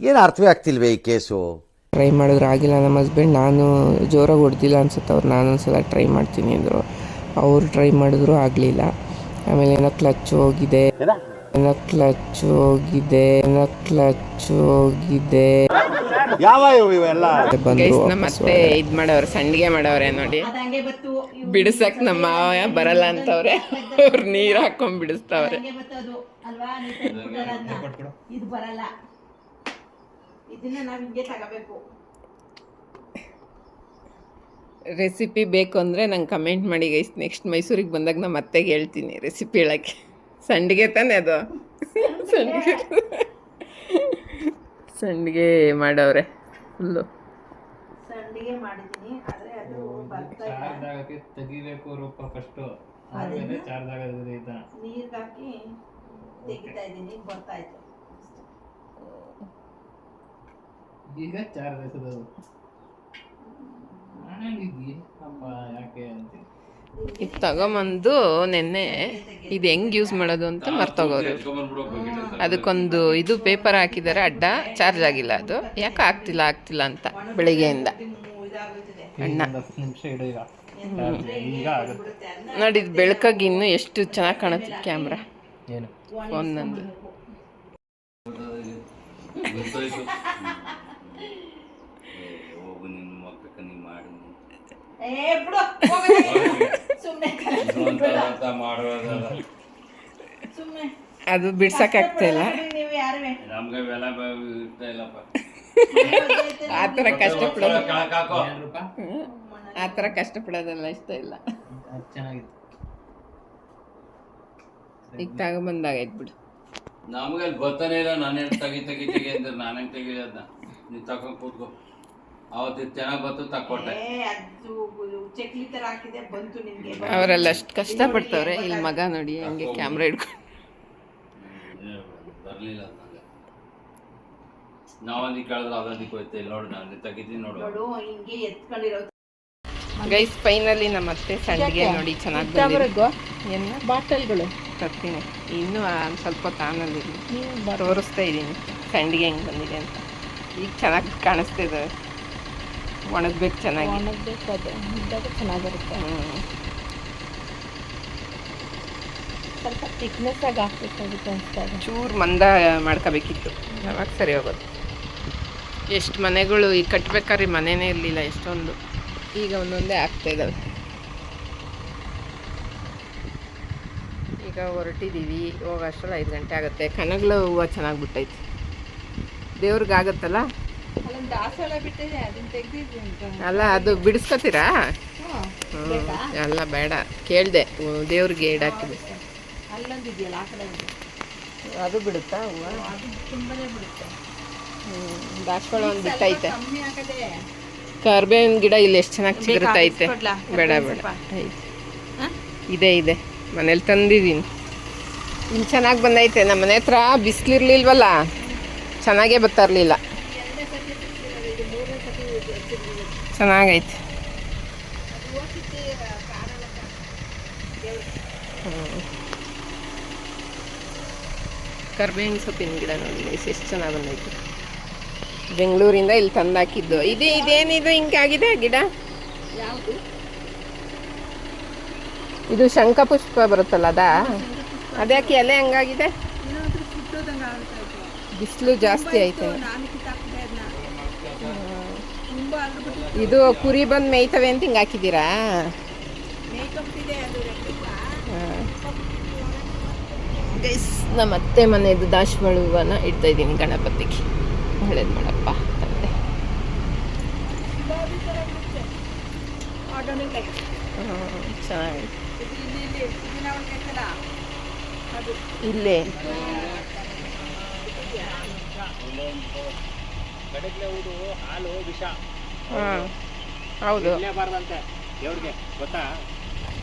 ಏನು ಅರ್ಥವೇ ಆಗ್ತಿಲ್ವೇ ಈ ಕೇಸು?
ಟ್ರೈ ಮಾಡಿದ್ರು ಆಗಿಲ್ಲ. ನಮ್ಮ ಹಸ್ಬೆಂಡ್ ನಾನು ಜೋರಾಗಿ ಹೊಡೆದಿಲ್ಲ ಅನ್ಸುತ್ತೆ ಅವ್ರು, ನಾನೊಂದ್ಸಲ ಟ್ರೈ ಮಾಡ್ತೀನಿ ಅಂದರು. ಅವರು ಟ್ರೈ ಮಾಡಿದ್ರು ಆಗಲಿಲ್ಲ. ಆಮೇಲೆ ಏನೋ ಕ್ಲಚ್ ಹೋಗಿದೆ ಮತ್ತೆ ಇದು ಮಾಡವ್ರೆ, ಸಂಡಿಗೆ ಮಾಡವ್ರೆ ನೋಡಿ. ಬಿಡಿಸಕ್ ನಮ್ಮ ಮಾವ ಬರಲ್ಲ ಅಂತವ್ರೆ, ಅವ್ರು ನೀರು ಹಾಕೊಂಡ್ ಬಿಡಿಸ್ತಾವ್ರೆ.
ಇದು ಬರಲ್ಲ, ಇದನ್ನ ನಾವು ಹಿಂಗೆ ತಗೋಬೇಕು.
ರೆಸಿಪಿ ಬೇಕು ಅಂದರೆ ನಂಗೆ ಕಮೆಂಟ್ ಮಾಡಿ ಗೈಸ್. ನೆಕ್ಸ್ಟ್ ಮೈಸೂರಿಗೆ ಬಂದಾಗ ನಾನು ಅತ್ತೆಗೆ ಹೇಳ್ತೀನಿ ರೆಸಿಪಿ ಹೇಳೋಕ್ಕೆ. ಸಂಡಿಗೆ ತಾನೇ ಅದು, ಸಂಡಿಗೆ ಮಾಡವ್ರೆ ಫುಲ್ಲು.
ಸಂಡಿಗೆ ಮಾಡಿದ್ದೀನಿ, ಆದರೆ ಅದು
ಚಾರ್ಜ್ ಆಗಕ್ಕೆ ತೆಗಿಬೇಕು ರೂಪ ಫಸ್ಟ್, ಆಮೇಲೆ ಚಾರ್ಜ್ ಆಗೋದು ಇದ.
ನೀರ್ಗೆ ಹಾಕಿ ತೆಗಿತಾ ಇದ್ದೀನಿ, ಬರ್ತಾ ಇತ್ತು.
ಈಗ ಚಾರ್ಜ್ ಆಯ್ತದ ಮಾಡಿದ್ವಿ ಅಪ್ಪ ಯಾಕೆ ಅಂತೀನಿ.
ಇದು ತಗೊಂಬಂದು ನೆನ್ನೆ ಇದು ಹೆಂಗ್ ಯೂಸ್ ಮಾಡೋದು ಅಂತ ಮರ್ತೋಗೋರು. ಅದಕ್ಕೊಂದು ಇದು ಪೇಪರ್ ಹಾಕಿದ್ದಾರೆ ಅಡ್ಡ, ಚಾರ್ಜ್ ಆಗಿಲ್ಲ ಅದು. ಯಾಕೆ ಆಗ್ತಿಲ್ಲ ಅಂತ ಬೆಳಿಗ್ಗೆಯಿಂದ ಅಣ್ಣ.
10 ನಿಮಿಷ ಇಡು ಈಗ ಈಗ ಆಗುತ್ತೆ
ನೋಡಿ, ಇದು ಬೆಳಕಾಗಿ ಇನ್ನೂ ಎಷ್ಟು ಚೆನ್ನಾಗಿ ಕಾಣುತ್ತೆ ಕ್ಯಾಮ್ರಾ.
ಏನು
ಫೋನ್ ನಂದು
ಹೋಗು ನಿನ್ನ ಮಕ್ಕಕ್ಕೆ ನೀ ಮಾಡಿ
ಬಿಡು ಸುಮ್ಮನೆ ಸುಮ್ಮನೆ
ಅದು ಬಿಡ್ಸಕ್ಕಾಗ್ತಾ
ನೀವು ಯಾರುವೆ
ನಮ್ಗೆ ಇವೆಲ್ಲ ಇಷ್ಟ ಇಲ್ಲಪ್ಪ.
ಆ ಥರ ಕಷ್ಟಪಡೋದು,
ಹಾಕೋ
ಏನು ರೂಪ
ಆ ಥರ ಕಷ್ಟಪಡೋದೆಲ್ಲ ಇಷ್ಟ ಇಲ್ಲ.
ಅದು ಚೆನ್ನಾಗಿತ್ತು.
ಈಗ ತಗೊಂಬಂದಾಗೈತೆ ಬಿಡು.
ನಮ್ಗೆ ಅಲ್ಲಿ ಬರ್ತಾನೆ ಇಲ್ಲ. ನಾನು ತೆಗಿ ಅಂದ್ರೆ ನಾನು ಹೆಂಗೆ ತೆಗಿಲಿ ಅದನ್ನ. ನೀನು ತಗೊಂಡು ಕೂತ್ಕೋ. ಅವತ್ತು ಚೆನ್ನಾಗಿ ಬಂತು ತಕ್ಕೊಟ್ಟೆ.
ಅದು ಚಕ್ಲಿ ತರ ಹಾಕಿದೆ, ಬಂತು ನಿನ್ಗೆ.
ಅವರೆಲ್ಲ ಅಷ್ಟು ಕಷ್ಟಪಡ್ತವ್ರೆ. ಇಲ್ಲಿ ಮಗ ನೋಡಿ ಹಂಗೆ ಕ್ಯಾಮ್ರಾ ಹಿಡ್ಕೊಂಡು.
ಬರಲಿಲ್ಲ ಅದು ನನಗೆ. ನಾವೊಂದಿಗೆ ಕೇಳಿದ್ರೆ ಅದೊಂದಿಗೆ ಹೋಯ್ತು. ಇಲ್ಲಿ ನೋಡು, ನಾನು ತೆಗಿತೀನಿ ನೋಡು.
ನೋಡು ಹಿಂಗೆ ಎತ್ಕೊಂಡಿರೋ
ಗೈಸ್, ಫೈನಲಿ ನಮ್ಮ ಅತ್ತೆ ಸಂಡಿಗೆ ನೋಡಿ ಚೆನ್ನಾಗಿ ಬಂದಿದೆ. ಏನು ಬಾಟಲ್ಗಳು ತರ್ತೀನಿ, ಇನ್ನೂ ಒಂದು ಸ್ವಲ್ಪ ತಾನಲ್ಲಿ ತೋರಿಸ್ತಾ ಇದ್ದೀನಿ ಸಂಡಿಗೆ ಹೆಂಗೆ ಬಂದಿದೆ ಅಂತ. ಈಗ ಚೆನ್ನಾಗಿ ಕಾಣಿಸ್ತಿದೆ. ಒಣಗಬೇಕು, ಚೆನ್ನಾಗಿ
ಒಣಗಬೇಕು, ಅದು ಇದ್ದಾಗ ಚೆನ್ನಾಗಿ ಬರುತ್ತೆ. ಸ್ವಲ್ಪ ಥಿಕ್ನೆಸ್ ಆಗಿ ಹಾಕ್ಬೇಕಾಗುತ್ತೆ ಅನಿಸ್ತಾರೆ.
ಚೂರು ಮಂದ ಮಾಡ್ಕೋಬೇಕಿತ್ತು, ಅವಾಗ ಸರಿ ಹೋಗೋದು. ಎಷ್ಟು ಮನೆಗಳು ಈಗ ಕಟ್ಬೇಕಾದ್ರೆ ಮನೆಯೇ ಇರಲಿಲ್ಲ ಎಷ್ಟೊಂದು, ಈಗ ಒಂದೊಂದೇ ಆಗ್ತಾ ಇದ್ದಾವೆ. ಈಗ ಹೊರಟಿದ್ದೀವಿ, ಹೋಗೋಷ್ಟರಲ್ಲಿ 5 ಗಂಟೆ ಆಗುತ್ತೆ. ಕನಗಲ ಹೂವು ಚೆನ್ನಾಗಿ ಬಿಟ್ಟೈತಿ, ದೇವ್ರಿಗೆ ಆಗುತ್ತಲ್ಲ.
ಅಲ್ಲೊಂದು ದಾಸವಾಳ ಬಿಟ್ಟಿದೆ, ಅದನ್ನ ತೆಗ್ದಿದ್ವಿ ಅಂತ.
ಅಲ್ಲ, ಅದು ಬಿಡಿಸ್ಕೊತೀರಾ? ಎಲ್ಲ ಬೇಡ, ಕೇಳಿದೆ. ದೇವ್ರಿಗೆ ಇಡಾಕಿದೆ.
ಅಲ್ಲೊಂದು ಇದೆಯಲ್ಲ ಆ ಕಡೆ ಒಂದು,
ಅದು ಬಿಡುತ್ತಾ ಹೂವು?
ಅದು ತುಂಬಾನೇ ಬಿಡುತ್ತೆ.
ದಾಸವಾಳ ಒಂದು ಬಿಟ್ಟೈತೆ.
ಕಮ್ಮಿ ಆಗದೆ.
ಕರ್ಬೇವಿನ ಗಿಡ ಇಲ್ಲಿ ಎಷ್ಟು ಚೆನ್ನಾಗಿ ಚಿಗುರುತ್ತೈತೆ. ಬೇಡ ಬೇಡ, ಇದೆ ಮನೇಲಿ ತಂದಿದ್ದೀನಿ. ಇಲ್ಲಿ ಚೆನ್ನಾಗಿ ಬಂದೈತೆ. ನಮ್ಮ ಮನೆ ಹತ್ರ ಬಿಸಿಲಿರ್ಲಿಲ್ವಲ್ಲ, ಚೆನ್ನಾಗೇ ಬರ್ತಾ ಇರಲಿಲ್ಲ. ಚೆನ್ನಾಗೈತೆ. ಕರ್ಬೇವಿನ ಸೊಪ್ಪಿನ ಗಿಡ ನೋಡಿ ಎಷ್ಟು ಚೆನ್ನಾಗಿ ಬಂದೈತೆ. ಬೆಂಗಳೂರಿಂದ ಇಲ್ಲಿ ತಂದಾಕಿದ್ದು. ಇದೇನಿದು ಹಿಂಗಾಗಿದೆ ಗಿಡ?
ಯಾವುದು?
ಇದು ಶಂಖಪುಷ್ಪ ಬರುತ್ತಲ್ಲ, ಅದ್ಯಾಕೆ ಎಲೆ ಹಂಗಾಗಿದೆ?
ಇನ್ನೊಂದು ಸುಟ್ಟೋದಂಗೆ ಆಗ್ತಾ ಇದೆ.
ಬಿಸಿಲು ಜಾಸ್ತಿ ಐತೆ.
ನಾನು ಕಿತ್ತಾಕ್ಬಿಟ್ಟೆ ಅದನ್ನ. ತುಂಬ ಆಗ್ಬಿಟ್ಟು
ಇದು ಕುರಿ ಬಂದು ಮೇಯ್ತವೆ ಅಂತ ಹಿಂಗೆ ಹಾಕಿದ್ದೀರಾ?
ಮೇಕಪ್ಪಿದೆ ಅದು.
ಗೈಸ್, ನಮ್ಮ ಅತ್ತೆ ಮನೆಯದು ದಾಸವಾಳ ಹೂವನ್ನ ಇಡ್ತಾ ಇದ್ದೀನಿ ಗಣಪತಿಗೆ. ಒಳ್ಳೇದು ಮಾಡಪ್ಪ ತಂದೆ. ಚೆನ್ನಾಗಿ ಇಲ್ಲೇ
ಹಾಲು ವಿಷ.
ಹಾಂ ಹೌದು.
ಇಡಲೇಬಾರ್ದಂತೆ ದೇವ್ರಿಗೆ, ಗೊತ್ತಾ?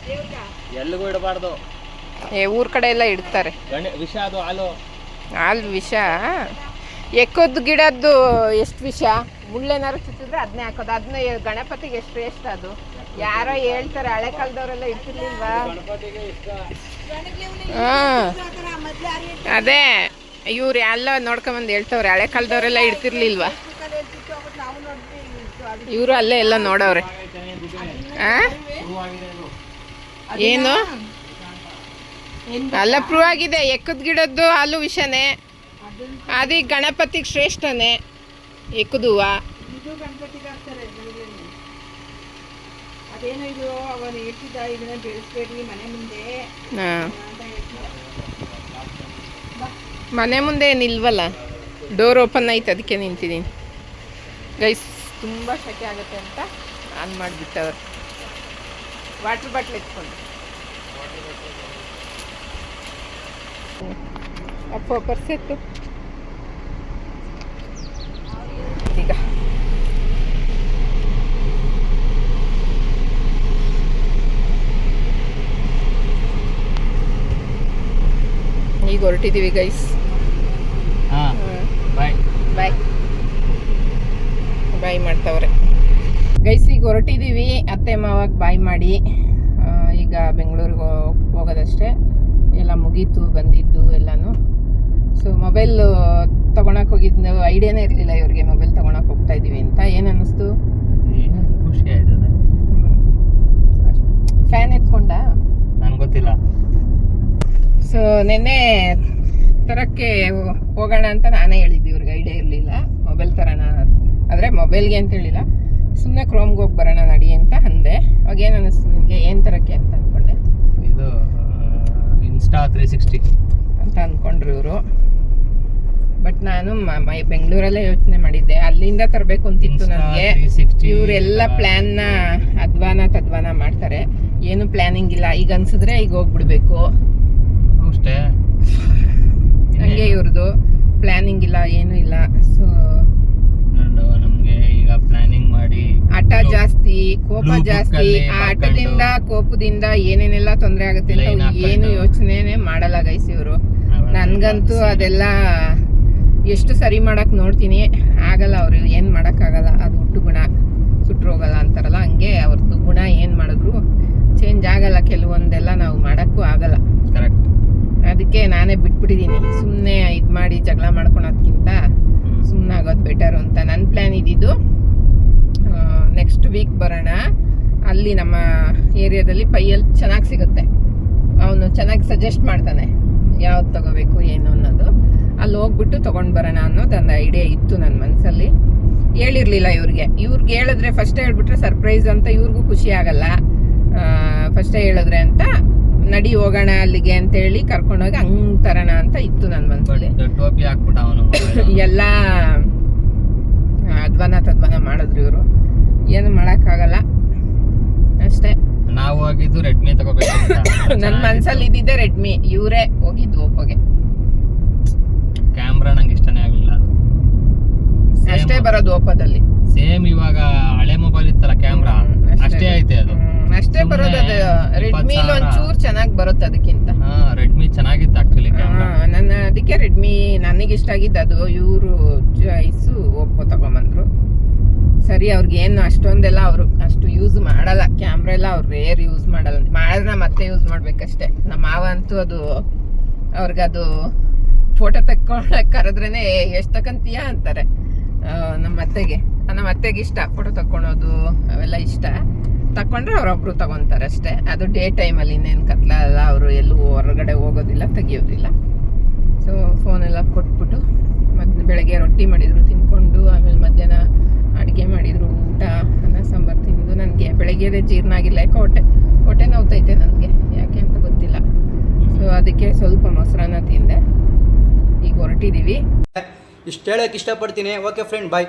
ಎಲ್ಲಿಗೂ ಇಡಬಾರ್ದು.
ಊರ ಕಡೆ ಎಲ್ಲ ಇಡ್ತಾರೆ
ವಿಷ ಅದು ಹಾಲು.
ಹಾಲು ವಿಷ. ಎಕ್ಕದ ಗಿಡದ್ದು ಎಷ್ಟು ವಿಷ? ಮುಳ್ಳೆನಾರು ಚುಚ್ಚಿದ್ರೆ ಅದನ್ನೇ ಹಾಕೋದು. ಅದನ್ನ ಗಣಪತಿಗೆ ಎಷ್ಟು ವೇಸ್ಟ್ ಅದು. ಯಾರೋ ಹೇಳ್ತಾರೆ, ಹಳೆ ಕಾಲದವರೆಲ್ಲ ಇಡ್ತಿರ್ಲಿಲ್ವಾ? ಹಾಂ, ಅದೇ ಇವ್ರು ಎಲ್ಲ ನೋಡ್ಕೊಂಬಂದು ಹೇಳ್ತವ್ರೆ, ಹಳೆ ಕಾಲದವರೆಲ್ಲ ಇಡ್ತಿರ್ಲಿಲ್ವಾ? ಇವರು ಅಲ್ಲೇ ಎಲ್ಲ ನೋಡವ್ರೆ. ಏನು ಅಲ್ಲ, ಪ್ರೂವ್ ಆಗಿದೆ. ಎಕ್ಕದ ಗಿಡದ್ದು ಹಾಲು ವಿಷನೇ, ಅದು ಗಣಪತಿಗೆ ಶ್ರೇಷ್ಠನೇ ಎಕ್ಕದ ಹೂವು.
ಇದು ಗಣಪತಿಗೆ ಹಾಕ್ತಾರೆ. ಅದೇನೋ ಇದು ಅವನು ಹೇಳ್ತಿದ್ದ, ಇದನ್ನ ಬೆಳೆಸ್ಬೇಡ್ರಿ ಮನೆ ಮುಂದೆ
ಹಾಂ,
ಅಂತ ಹೇಳ್ತಿದ್ದ.
ಮನೆ ಮುಂದೆ ಏನಿಲ್ವಲ್ಲ, ಡೋರ್ ಓಪನ್ ಐತೆ, ಅದಕ್ಕೆ ನಿಂತಿದ್ದೀನಿ. ಗೈಸ್, ತುಂಬ ಸೆಕೆ ಆಗುತ್ತೆ ಅಂತ ಆನ್ ಮಾಡಿಬಿಟ್ಟವ್ರು. ವಾಟರ್ ಬಾಟ್ಲ್ ಎತ್ಕೊಂಡು ಅಪ್ಪ ಪರ್ಸೆತ್ತು. ಈಗ ಹೊರಟಿದ್ದೀವಿ ಗೈಸ್.
ಹಾಂ ಬಾಯ್
ಬಾಯ್ ಬಾಯ್ ಮಾಡ್ತಾವ್ರೆ ಗೈಸ್. ಈಗ ಹೊರಟಿದ್ದೀವಿ, ಅತ್ತೆ ಮಾವಾಗ ಬಾಯ್ ಮಾಡಿ. ಈಗ ಬೆಂಗಳೂರಿಗೆ ಹೋಗೋದಷ್ಟೇ, ಎಲ್ಲ ಮುಗೀತು ಬಂದಿದ್ದು ಎಲ್ಲನೂ. ಸೊ ಮೊಬೈಲ್ ತೊಗೊಳಕ್ಕೆ ಹೋಗಿದ್ದು ಐಡಿಯಾನೇ ಇರಲಿಲ್ಲ ಇವ್ರಿಗೆ, ಮೊಬೈಲ್ ತೊಗೊಳಕ್ಕೆ ಹೋಗ್ತಾ ಇದ್ದೀವಿ ಅಂತ. ಏನು ಅನ್ನಿಸ್ತು?
ಖುಷಿ ಆಯ್ತದೆ.
ಫ್ಯಾನ್ ಎತ್ಕೊಂಡ
ನನಗೆ ಗೊತ್ತಿಲ್ಲ.
ಸೊ ನೆನ್ನೆ ತರಕ್ಕೆ ಹೋಗೋಣ ಅಂತ ನಾನೇ ಹೇಳಿದ್ದೆ ಇವ್ರಿಗೆ, ಐಡಿಯಾ ಇರಲಿಲ್ಲ ಮೊಬೈಲ್ ತರೋಣ. ಆದರೆ ಮೊಬೈಲ್ಗೆ ಅಂತ ಹೇಳಿಲ್ಲ, ಸುಮ್ಮನೆ ಕ್ರೋಮ್ಗೆ ಹೋಗಿ ಬರೋಣ ನಡಿ ಅಂತ ಅಂದೆ. ಅವಾಗ ಏನು ಅನ್ನಿಸ್ತು ನಿಮಗೆ, ಏನು ತರಕ್ಕೆ ಅಂತ ಅಂದ್ಕೊಂಡೆ?
ಇದು ಇನ್ಸ್ಟಾ 360
ಅಂತ ಅಂದ್ಕೊಂಡ್ರು ಇವರು. ಬಟ್ ನಾನು ಬೆಂಗಳೂರಲ್ಲೇ ಯೋಚನೆ ಮಾಡಿದ್ದೆ, ಅಲ್ಲಿಂದ ತರಬೇಕು ಅಂತಿತ್ತು ನನಗೆ. ಇವರೆಲ್ಲ ಪ್ಲ್ಯಾನ್ನ ತದ್ವಾನ ಮಾಡ್ತಾರೆ, ಏನು ಪ್ಲ್ಯಾನಿಂಗ್ ಇಲ್ಲ. ಈಗ ಅನ್ಸಿದ್ರೆ ಈಗ ಹೋಗ್ಬಿಡ್ಬೇಕು
ಅಷ್ಟೇ,
ಹಂಗೆ ಇವ್ರದ್ದು ಪ್ಲ್ಯಾನಿಂಗ್ ಇಲ್ಲ, ಏನೂ ಇಲ್ಲ. ಸೊ
ನಮಗೆ ಈಗ ಪ್ಲಾನಿಂಗ್ ಮಾಡಿ
ಆಟ ಜಾಸ್ತಿ, ಕೋಪ ಜಾಸ್ತಿ. ಆ ಆಟದಿಂದ ಕೋಪದಿಂದ ಏನೇನೆಲ್ಲ ತೊಂದರೆ ಆಗುತ್ತೆ ಅಂತ ಏನು ಯೋಚನೆ ಮಾಡಲ್ಲ ಗೈಸ್ ಇವರು. ನನ್ಗಂತೂ ಅದೆಲ್ಲ ಎಷ್ಟು ಸರಿ ಮಾಡಕ್ ನೋಡ್ತೀನಿ, ಆಗಲ್ಲ. ಅವ್ರು ಏನು ಮಾಡೋಕ್ಕಾಗಲ್ಲ, ಅದು ಹುಟ್ಟು ಗುಣ, ಸುಟ್ಟರೋಗಲ್ಲ ಅಂತಾರಲ್ಲ, ಹಂಗೆ ಅವ್ರದ್ದು ಗುಣ ಏನು ಮಾಡಿದ್ರು ಚೇಂಜ್ ಆಗಲ್ಲ. ಕೆಲವೊಂದೆಲ್ಲ ನಾವು ಮಾಡೋಕ್ಕೂ ಆಗಲ್ಲ.
ಕರೆಕ್ಟ್.
ಅದಕ್ಕೆ ನಾನೇ ಬಿಟ್ಬಿಟ್ಟಿದ್ದೀನಿ. ಸುಮ್ಮನೆ ಇದು ಮಾಡಿ ಜಗಳ ಮಾಡ್ಕೊಳೋದ್ಕಿಂತ ಸುಮ್ಮನೆ ಆಗೋದು ಬೆಟರು ಅಂತ ನನ್ನ ಪ್ಲ್ಯಾನ್ ಇದ್ದಿದ್ದು. ನೆಕ್ಸ್ಟ್ ವೀಕ್ ಬರೋಣ. ಅಲ್ಲಿ ನಮ್ಮ ಏರಿಯಾದಲ್ಲಿ ಪೈಯಲ್ಲಿ ಚೆನ್ನಾಗಿ ಸಿಗುತ್ತೆ, ಅವನು ಚೆನ್ನಾಗಿ ಸಜೆಸ್ಟ್ ಮಾಡ್ತಾನೆ ಯಾವ್ದು ತಗೋಬೇಕು ಏನು ಅನ್ನೋದು. ಅಲ್ಲಿ ಹೋಗ್ಬಿಟ್ಟು ತೊಗೊಂಡು ಬರೋಣ ಅನ್ನೋದು ಒಂದು ಐಡಿಯಾ ಇತ್ತು ನನ್ನ ಮನಸ್ಸಲ್ಲಿ. ಹೇಳಿರಲಿಲ್ಲ ಇವ್ರಿಗೆ ಹೇಳಿದ್ರೆ ಫಸ್ಟೇ ಹೇಳ್ಬಿಟ್ರೆ ಸರ್ಪ್ರೈಸ್ ಅಂತ ಇವ್ರಿಗೂ ಖುಷಿ ಆಗಲ್ಲ. ಫಸ್ಟೇ ಹೇಳಿದ್ರೆ ಅಂತ ನಡಿ ಹೋಗೋಣ ಅಲ್ಲಿಗೆ ಅಂತೇಳಿ ಕರ್ಕೊಂಡೋಗಿ ಹಂಗೆ ತರೋಣ ಅಂತ ಇತ್ತು ನನ್ನ ಮನಸ್ಸಲ್ಲಿ.
ಟೋಪಿ ಹಾಕ್ಬಿಟ್ಟು ಅವನು
ಎಲ್ಲ ತದ್ವಾನ ಮಾಡಿದ್ರು ಇವರು. ಏನು ಮಾಡೋಕ್ಕಾಗಲ್ಲ ಅಷ್ಟೇ.
ನಾವು ಹೋಗಿದ್ದು ರೆಡ್ಮಿ ತಗೋಬೇಕು
ನನ್ನ ಮನಸ್ಸಲ್ಲಿ ಇದ್ದಿದ್ದೆ ರೆಡ್ಮಿ, ಇವರೇ ಹೋಗಿದ್ದು ಓಪೋಗೆ.
ಕ್ಯಾಮ್ರಾ ನಂಗೆ ಇಷ್ಟನೇ ಆಗಲಿಲ್ಲ.
ಅಷ್ಟೇ ಬರೋದು ಓಪೋದಲ್ಲಿ.
ಸೇಮ್ ಇವಾಗ ಹಳೆ ಮೊಬೈಲ್ ಇತ್ತಲ್ಲ ಕ್ಯಾಮ್ರಾ, ಅಷ್ಟೇ ಐತೆ ಅದು.
ಅಷ್ಟೇ ಬರೋದು. ಅದು ರೆಡ್ಮಿ ಒಂಚೂರು ಚೆನ್ನಾಗಿ ಬರುತ್ತೆ ಅದಕ್ಕಿಂತ.
ರೆಡ್ಮಿ ಚೆನ್ನಾಗಿತ್ತು ಆಕ್ಚುಲಿ ಕ್ಯಾಮ್ರಾ.
ನನ್ನ ಅದಕ್ಕೆ ರೆಡ್ಮಿ ನನಗೆ ಇಷ್ಟ ಆಗಿದ್ದು ಅದು. ಇವರು ಚಾಯ್ಸು ಓಪೋ ತಗೊಂಬಂದ್ರು. ಸರಿ, ಅವ್ರಿಗೆ ಏನು ಅಷ್ಟೊಂದೆಲ್ಲ ಅವರು ಅಷ್ಟು ಯೂಸ್ ಮಾಡಲ್ಲ ಕ್ಯಾಮ್ರಾ ಎಲ್ಲ. ಅವ್ರು ರೇರ್ ಯೂಸ್ ಮಾಡಲ್ಲ, ಮಾಡಿದ್ರೆ ಮತ್ತೆ ಯೂಸ್ ಮಾಡ್ಬೇಕಷ್ಟೇ. ನಮ್ಮ ಮಾವ ಅಂತೂ ಅದು ಅವ್ರಿಗದು ಫೋಟೋ ತಕ್ಕೊಳಕ್ಕೆ ಕರೆದ್ರೇನೆ ಎಷ್ಟು ತಕ್ಕಂತೀಯ ಅಂತಾರೆ. ನಮ್ಮ ಅತ್ತೆಗೆ ಇಷ್ಟ ಫೋಟೋ ತಕ್ಕೊಳೋದು, ಅವೆಲ್ಲ ಇಷ್ಟ. ತಕೊಂಡ್ರೆ ಅವರೊಬ್ರು ತಗೊತಾರೆ ಅಷ್ಟೇ. ಅದು ಡೇ ಟೈಮಲ್ಲಿ, ಇನ್ನೇನು ಕತ್ಲಲ್ಲ, ಅವರು ಎಲ್ಲೂ ಹೊರಗಡೆ ಹೋಗೋದಿಲ್ಲ, ತೆಗಿಯೋದಿಲ್ಲ. ಸೊ ಫೋನೆಲ್ಲ ಕೊಟ್ಬಿಟ್ಟು ಬೆಳಗ್ಗೆ ರೊಟ್ಟಿ ಮಾಡಿದರು ತಿನ್ಕೊಂಡು, ಆಮೇಲೆ ಮಧ್ಯಾಹ್ನ ಅಡುಗೆ ಮಾಡಿದರು, ಊಟ ಅನ್ನ ಸಾಂಬಾರು ತಿಂದು. ನನಗೆ ಬೆಳಗ್ಗೆದೇ ಜೀರ್ಣ ಆಗಿಲ್ಲ, ಯಾಕೆ ಹೊಟ್ಟೆ ನೋವ್ತೈತೆ ನನಗೆ, ಯಾಕೆ ಅಂತ ಗೊತ್ತಿಲ್ಲ. ಸೊ ಅದಕ್ಕೆ ಸ್ವಲ್ಪ ಮೊಸರನ್ನ ತಿಂದೆ. ಈಗ ಹೊರಟಿದ್ದೀವಿ.
ಇಷ್ಟು ಹೇಳೋಕ್ಕೆ ಇಷ್ಟಪಡ್ತೀನಿ. ಓಕೆ ಫ್ರೆಂಡ್, ಬಾಯ್.